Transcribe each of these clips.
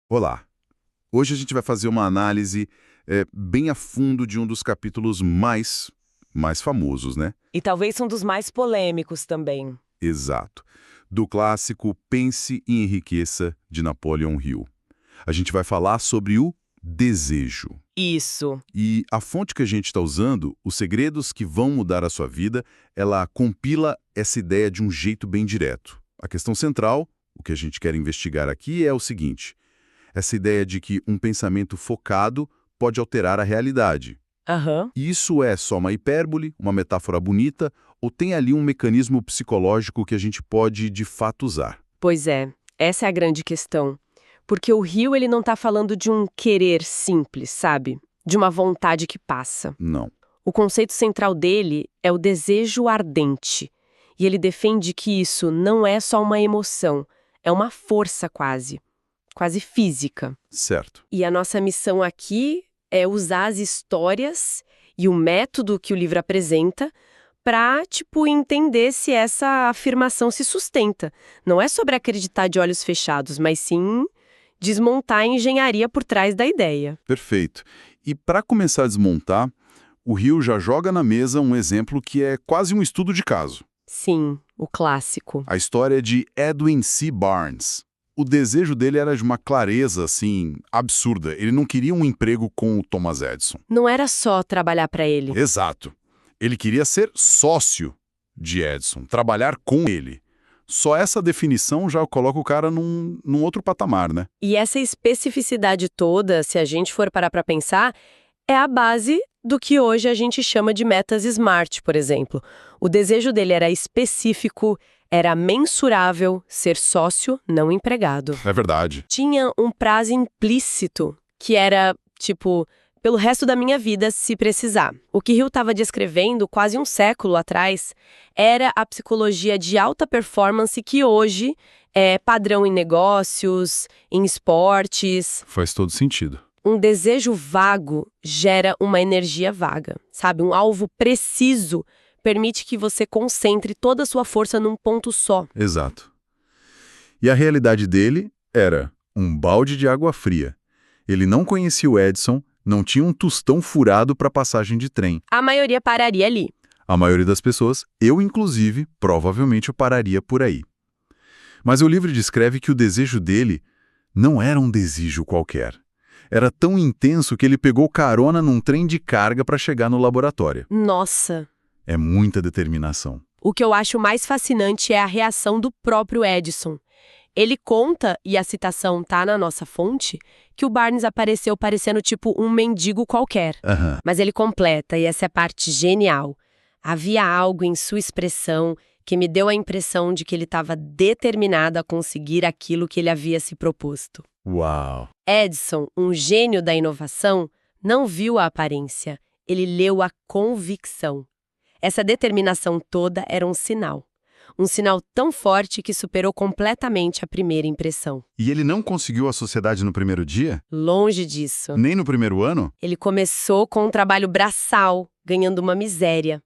Olá! Hoje a gente vai fazer uma análise bem a fundo de um dos capítulos mais famosos, né? E talvez um dos mais polêmicos também. Exato. Do clássico Pense e Enriqueça, de Napoleon Hill. A gente vai falar sobre o desejo. Isso. E a fonte que a gente está usando, Os Segredos que Vão Mudar a Sua Vida, ela compila essa ideia de um jeito bem direto. A questão central, o que a gente quer investigar aqui é o seguinte: essa ideia de que um pensamento focado pode alterar a realidade. Aham. Isso é só uma hipérbole, uma metáfora bonita, ou tem ali um mecanismo psicológico que a gente pode de fato usar? Pois é, essa é a grande questão. Porque o Rio, ele não tá falando de um querer simples, sabe? De uma vontade que passa. Não. O conceito central dele é o desejo ardente. E ele defende que isso não é só uma emoção, é uma força quase física. Certo. E a nossa missão aqui é usar as histórias e o método que o livro apresenta para, entender se essa afirmação se sustenta. Não é sobre acreditar de olhos fechados, mas sim desmontar a engenharia por trás da ideia. Perfeito. E para começar a desmontar, o Rio já joga na mesa um exemplo que é quase um estudo de caso. Sim, o clássico. A história de Edwin C. Barnes. O desejo dele era de uma clareza, assim, absurda. Ele não queria um emprego com o Thomas Edison. Não era só trabalhar para ele. Exato. Ele queria ser sócio de Edison, trabalhar com ele. Só essa definição já coloca o cara num outro patamar, né? E essa especificidade toda, se a gente for parar para pensar, é a base do que hoje a gente chama de metas SMART, por exemplo. O desejo dele era específico, era mensurável, ser sócio, não empregado. É verdade. Tinha um prazo implícito, que era, pelo resto da minha vida, se precisar. O que Hill estava descrevendo, quase um século atrás, era a psicologia de alta performance que hoje é padrão em negócios, em esportes. Faz todo sentido. Um desejo vago gera uma energia vaga, sabe? Um alvo preciso permite que você concentre toda a sua força num ponto só. Exato. E a realidade dele era um balde de água fria. Ele não conhecia o Edison, não tinha um tostão furado para passagem de trem. A maioria pararia ali. A maioria das pessoas, eu inclusive, provavelmente eu pararia por aí. Mas o livro descreve que o desejo dele não era um desejo qualquer. Era tão intenso que ele pegou carona num trem de carga para chegar no laboratório. Nossa! É muita determinação. O que eu acho mais fascinante é a reação do próprio Edison. Ele conta, e a citação tá na nossa fonte, que o Barnes apareceu parecendo um mendigo qualquer. Aham. Mas ele completa, e essa é a parte genial. Havia algo em sua expressão que me deu a impressão de que ele estava determinado a conseguir aquilo que ele havia se proposto. Uau! Edison, um gênio da inovação, não viu a aparência, ele leu a convicção. Essa determinação toda era um sinal tão forte que superou completamente a primeira impressão. E ele não conseguiu a sociedade no primeiro dia? Longe disso. Nem no primeiro ano? Ele começou com um trabalho braçal, ganhando uma miséria.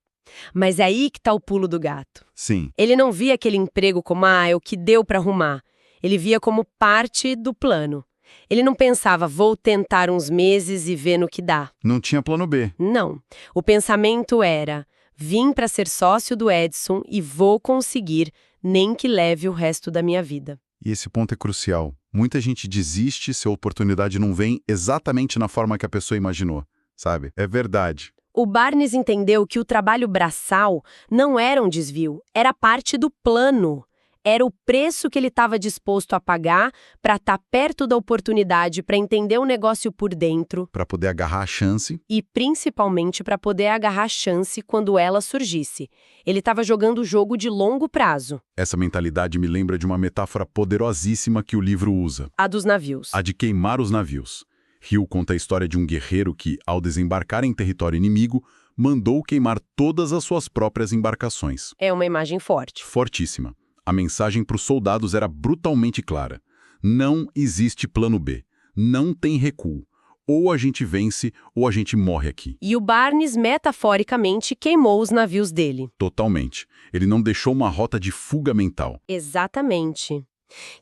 Mas é aí que está o pulo do gato. Sim. Ele não via aquele emprego como, é o que deu para arrumar. Ele via como parte do plano. Ele não pensava, vou tentar uns meses e ver no que dá. Não tinha plano B. Não. O pensamento era, vim para ser sócio do Edison e vou conseguir, nem que leve o resto da minha vida. E esse ponto é crucial. Muita gente desiste se a oportunidade não vem exatamente na forma que a pessoa imaginou, sabe? É verdade. O Barnes entendeu que o trabalho braçal não era um desvio, era parte do plano. Era o preço que ele estava disposto a pagar para estar perto da oportunidade, para entender o negócio por dentro. Para poder agarrar a chance. E principalmente para poder agarrar a chance quando ela surgisse. Ele estava jogando o jogo de longo prazo. Essa mentalidade me lembra de uma metáfora poderosíssima que o livro usa. A dos navios. A de queimar os navios. Hill conta a história de um guerreiro que, ao desembarcar em território inimigo, mandou queimar todas as suas próprias embarcações. É uma imagem forte. Fortíssima. A mensagem para os soldados era brutalmente clara. Não existe plano B. Não tem recuo. Ou a gente vence, ou a gente morre aqui. E o Barnes, metaforicamente, queimou os navios dele. Totalmente. Ele não deixou uma rota de fuga mental. Exatamente.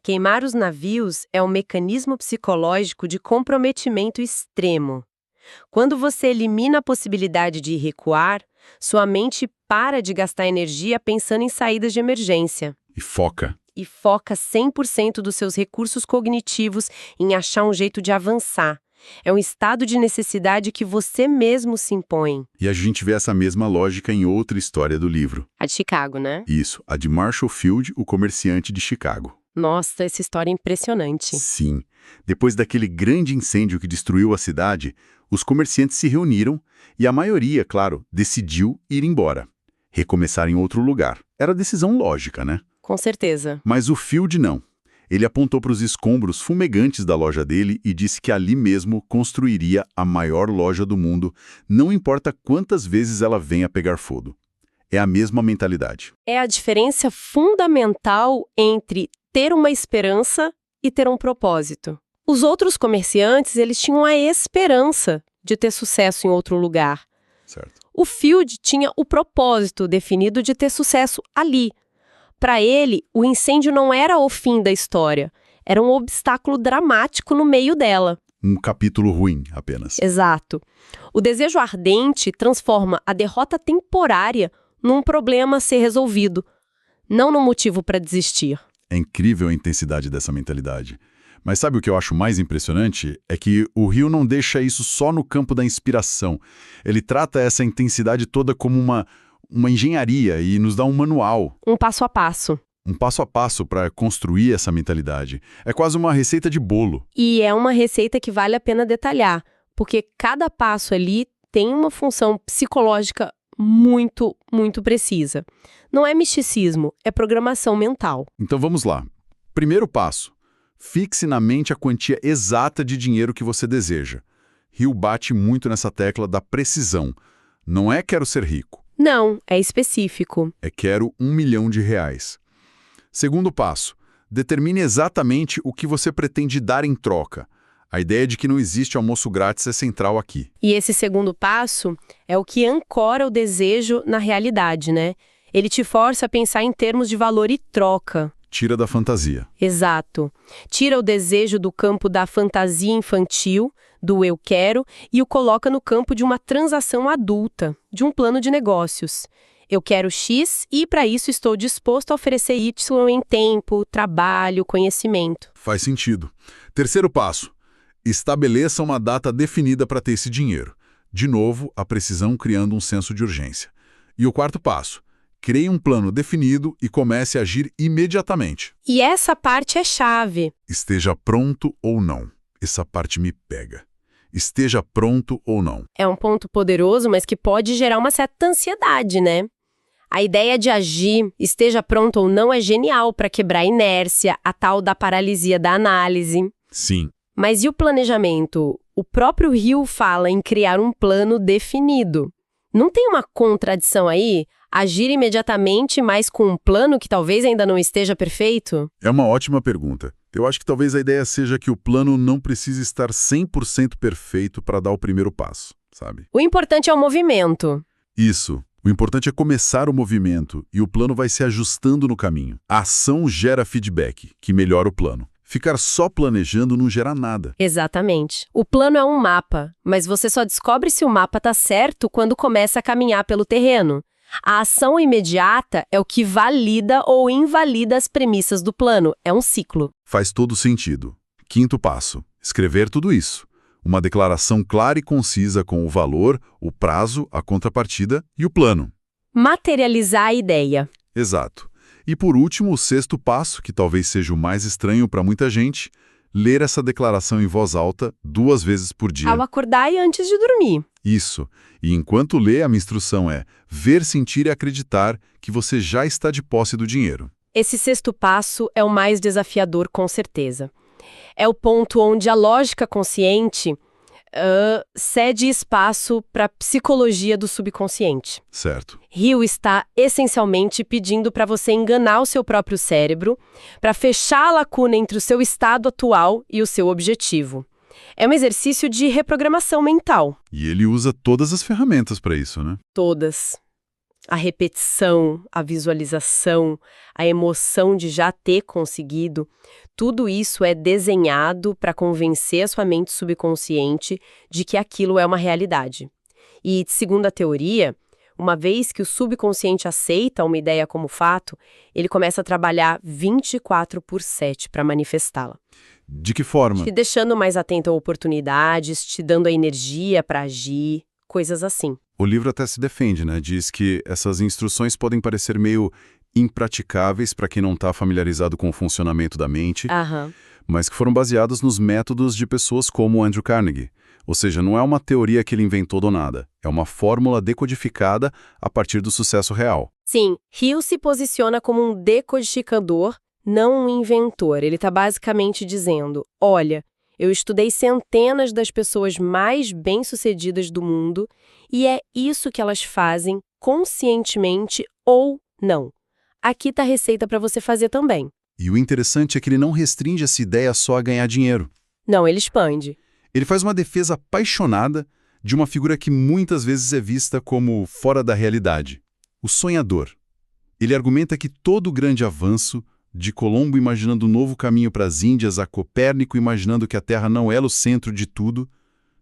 Queimar os navios é um mecanismo psicológico de comprometimento extremo. Quando você elimina a possibilidade de recuar, sua mente para de gastar energia pensando em saídas de emergência. E foca. E foca 100% dos seus recursos cognitivos em achar um jeito de avançar. É um estado de necessidade que você mesmo se impõe. E a gente vê essa mesma lógica em outra história do livro. A de Chicago, né? Isso, a de Marshall Field, o comerciante de Chicago. Nossa, essa história é impressionante. Sim. Depois daquele grande incêndio que destruiu a cidade, os comerciantes se reuniram e a maioria, claro, decidiu ir embora. Recomeçar em outro lugar. Era decisão lógica, né? Com certeza. Mas o Field não. Ele apontou para os escombros fumegantes da loja dele e disse que ali mesmo construiria a maior loja do mundo, não importa quantas vezes ela venha pegar fogo. É a mesma mentalidade. É a diferença fundamental entre ter uma esperança e ter um propósito. Os outros comerciantes, eles tinham a esperança de ter sucesso em outro lugar. Certo. O Field tinha o propósito definido de ter sucesso ali. Para ele, o incêndio não era o fim da história, era um obstáculo dramático no meio dela. Um capítulo ruim, apenas. Exato. O desejo ardente transforma a derrota temporária num problema a ser resolvido, não num motivo para desistir. É incrível a intensidade dessa mentalidade. Mas sabe o que eu acho mais impressionante? É que o Hill não deixa isso só no campo da inspiração. Ele trata essa intensidade toda como uma engenharia e nos dá um manual. Um passo a passo. Um passo a passo para construir essa mentalidade. É quase uma receita de bolo. E é uma receita que vale a pena detalhar, porque cada passo ali tem uma função psicológica muito, muito precisa. Não é misticismo, é programação mental. Então vamos lá. Primeiro passo. Fixe na mente a quantia exata de dinheiro que você deseja. Hill bate muito nessa tecla da precisão. Não é quero ser rico. Não, é específico. É quero R$1 milhão. Segundo passo. Determine exatamente o que você pretende dar em troca. A ideia de que não existe almoço grátis é central aqui. E esse segundo passo é o que ancora o desejo na realidade, né? Ele te força a pensar em termos de valor e troca. Tira da fantasia. Exato. Tira o desejo do campo da fantasia infantil, do eu quero, e o coloca no campo de uma transação adulta, de um plano de negócios. Eu quero X e, para isso, estou disposto a oferecer Y em tempo, trabalho, conhecimento. Faz sentido. Terceiro passo. Estabeleça uma data definida para ter esse dinheiro. De novo, a precisão criando um senso de urgência. E o quarto passo. Crie um plano definido e comece a agir imediatamente. E essa parte é chave. Esteja pronto ou não. Essa parte me pega. Esteja pronto ou não. É um ponto poderoso, mas que pode gerar uma certa ansiedade, né? A ideia de agir, esteja pronto ou não, é genial para quebrar a inércia, a tal da paralisia da análise. Sim. Mas e o planejamento? O próprio Hill fala em criar um plano definido. Não tem uma contradição aí? Agir imediatamente, mas com um plano que talvez ainda não esteja perfeito? É uma ótima pergunta. Eu acho que talvez a ideia seja que o plano não precisa estar 100% perfeito para dar o primeiro passo, sabe? O importante é o movimento. Isso. O importante é começar o movimento e o plano vai se ajustando no caminho. A ação gera feedback, que melhora o plano. Ficar só planejando não gera nada. Exatamente. O plano é um mapa, mas você só descobre se o mapa está certo quando começa a caminhar pelo terreno. A ação imediata é o que valida ou invalida as premissas do plano. É um ciclo. Faz todo sentido. Quinto passo. Escrever tudo isso. Uma declaração clara e concisa com o valor, o prazo, a contrapartida e o plano. Materializar a ideia. Exato. E por último, o sexto passo, que talvez seja o mais estranho para muita gente, ler essa declaração em voz alta 2 vezes por dia. Ao acordar e antes de dormir. Isso. E enquanto lê, a minha instrução é ver, sentir e acreditar que você já está de posse do dinheiro. Esse sexto passo é o mais desafiador, com certeza. É o ponto onde a lógica consciente cede espaço para a psicologia do subconsciente. Certo. Hill está essencialmente pedindo para você enganar o seu próprio cérebro, para fechar a lacuna entre o seu estado atual e o seu objetivo. É um exercício de reprogramação mental. E ele usa todas as ferramentas para isso, né? Todas. A repetição, a visualização, a emoção de já ter conseguido, tudo isso é desenhado para convencer a sua mente subconsciente de que aquilo é uma realidade. E, segundo a teoria, uma vez que o subconsciente aceita uma ideia como fato, ele começa a trabalhar 24/7 para manifestá-la. De que forma? Te deixando mais atento a oportunidades, te dando a energia para agir, coisas assim. O livro até se defende, né? Diz que essas instruções podem parecer meio impraticáveis para quem não está familiarizado com o funcionamento da mente, Aham. mas que foram baseadas nos métodos de pessoas como Andrew Carnegie. Ou seja, não é uma teoria que ele inventou do nada, é uma fórmula decodificada a partir do sucesso real. Sim, Hill se posiciona como um decodificador, não um inventor. Ele está basicamente dizendo, olha, eu estudei centenas das pessoas mais bem-sucedidas do mundo e é isso que elas fazem conscientemente ou não. Aqui está a receita para você fazer também. E o interessante é que ele não restringe essa ideia só a ganhar dinheiro. Não, ele expande. Ele faz uma defesa apaixonada de uma figura que muitas vezes é vista como fora da realidade, o sonhador. Ele argumenta que todo o grande avanço, de Colombo imaginando um novo caminho para as Índias, a Copérnico imaginando que a Terra não era o centro de tudo,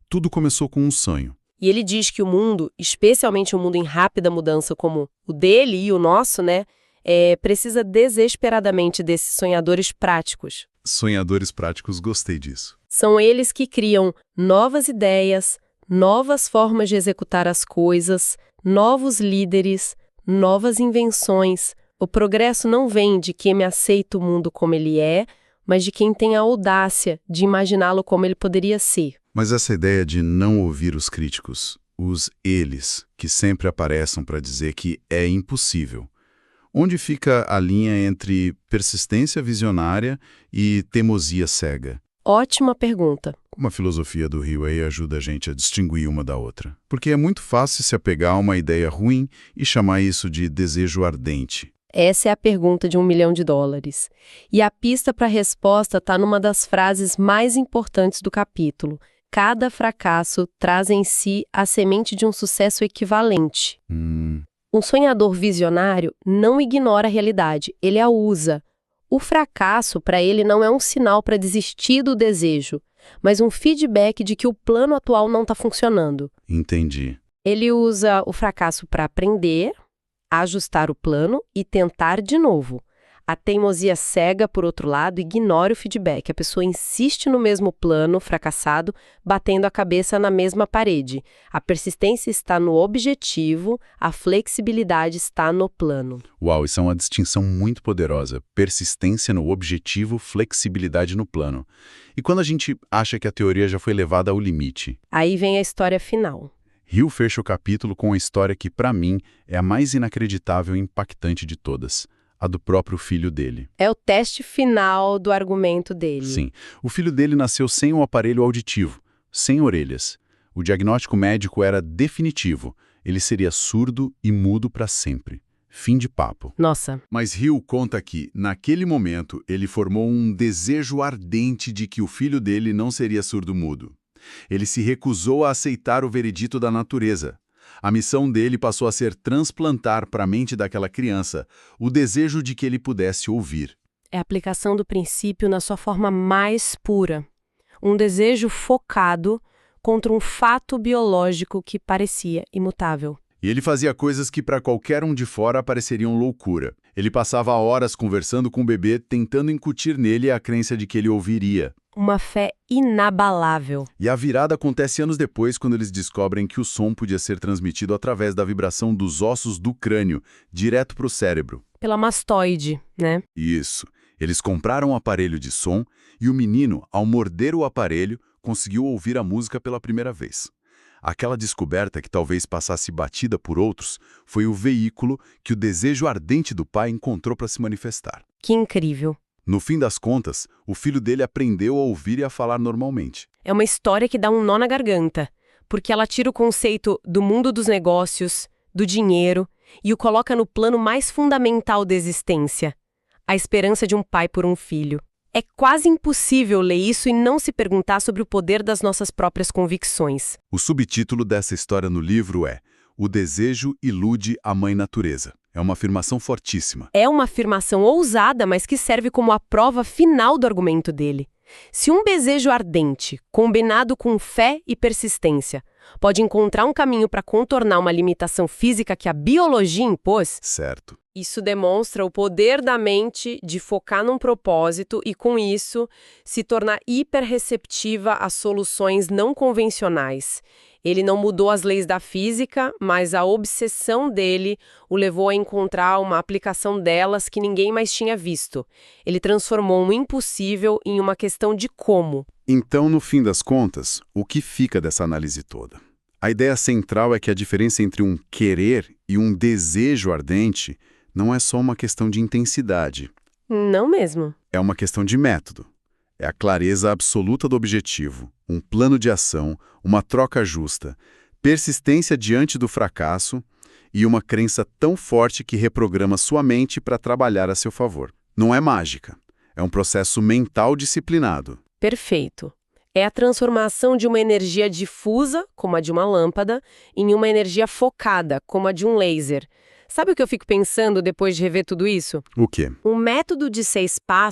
tudo começou com um sonho. E ele diz que o mundo, especialmente o mundo em rápida mudança como o dele e o nosso, né, precisa desesperadamente desses sonhadores práticos. Sonhadores práticos, gostei disso. São eles que criam novas ideias, novas formas de executar as coisas, novos líderes, novas invenções. O progresso não vem de quem aceita o mundo como ele é, mas de quem tem a audácia de imaginá-lo como ele poderia ser. Mas essa ideia de não ouvir os críticos, os eles, que sempre aparecem para dizer que é impossível. Onde fica a linha entre persistência visionária e teimosia cega? Ótima pergunta. Como a filosofia do Hill aí ajuda a gente a distinguir uma da outra? Porque é muito fácil se apegar a uma ideia ruim e chamar isso de desejo ardente. Essa é a pergunta de $1 milhão. E a pista para a resposta está numa das frases mais importantes do capítulo. Cada fracasso traz em si a semente de um sucesso equivalente. Um sonhador visionário não ignora a realidade, ele a usa. O fracasso, para ele, não é um sinal para desistir do desejo, mas um feedback de que o plano atual não está funcionando. Entendi. Ele usa o fracasso para aprender, ajustar o plano e tentar de novo. A teimosia cega, por outro lado, ignora o feedback. A pessoa insiste no mesmo plano fracassado, batendo a cabeça na mesma parede. A persistência está no objetivo, a flexibilidade está no plano. Uau, isso é uma distinção muito poderosa. Persistência no objetivo, flexibilidade no plano. E quando a gente acha que a teoria já foi levada ao limite? Aí vem a história final. Hill fecha o capítulo com a história que, para mim, é a mais inacreditável e impactante de todas. A do próprio filho dele. É o teste final do argumento dele. Sim. O filho dele nasceu sem um aparelho auditivo, sem orelhas. O diagnóstico médico era definitivo. Ele seria surdo e mudo para sempre. Fim de papo. Nossa. Mas Hill conta que, naquele momento, ele formou um desejo ardente de que o filho dele não seria surdo-mudo. Ele se recusou a aceitar o veredito da natureza. A missão dele passou a ser transplantar para a mente daquela criança o desejo de que ele pudesse ouvir. É a aplicação do princípio na sua forma mais pura. Um desejo focado contra um fato biológico que parecia imutável. E ele fazia coisas que para qualquer um de fora pareceriam loucura. Ele passava horas conversando com o bebê, tentando incutir nele a crença de que ele ouviria. Uma fé inabalável. E a virada acontece anos depois, quando eles descobrem que o som podia ser transmitido através da vibração dos ossos do crânio, direto para o cérebro. Pela mastoide, né? Isso. Eles compraram um aparelho de som e o menino, ao morder o aparelho, conseguiu ouvir a música pela primeira vez. Aquela descoberta, que talvez passasse batida por outros, foi o veículo que o desejo ardente do pai encontrou para se manifestar. Que incrível. No fim das contas, o filho dele aprendeu a ouvir e a falar normalmente. É uma história que dá um nó na garganta, porque ela tira o conceito do mundo dos negócios, do dinheiro, e o coloca no plano mais fundamental da existência, a esperança de um pai por um filho. É quase impossível ler isso e não se perguntar sobre o poder das nossas próprias convicções. O subtítulo dessa história no livro é O desejo ilude a mãe natureza. É uma afirmação fortíssima. É uma afirmação ousada, mas que serve como a prova final do argumento dele. Se um desejo ardente, combinado com fé e persistência, pode encontrar um caminho para contornar uma limitação física que a biologia impôs, Certo. isso demonstra o poder da mente de focar num propósito e, com isso, se tornar hiperreceptiva a soluções não convencionais. Ele não mudou as leis da física, mas a obsessão dele o levou a encontrar uma aplicação delas que ninguém mais tinha visto. Ele transformou um impossível em uma questão de como. Então, no fim das contas, o que fica dessa análise toda? A ideia central é que a diferença entre um querer e um desejo ardente não é só uma questão de intensidade. Não mesmo. É uma questão de método. É a clareza absoluta do objetivo, um plano de ação, uma troca justa, persistência diante do fracasso e uma crença tão forte que reprograma sua mente para trabalhar a seu favor. Não é mágica. É um processo mental disciplinado. Perfeito. É a transformação de uma energia difusa, como a de uma lâmpada, em uma energia focada, como a de um laser. Sabe o que eu fico pensando depois de rever tudo isso? O quê? Um método de 6 passos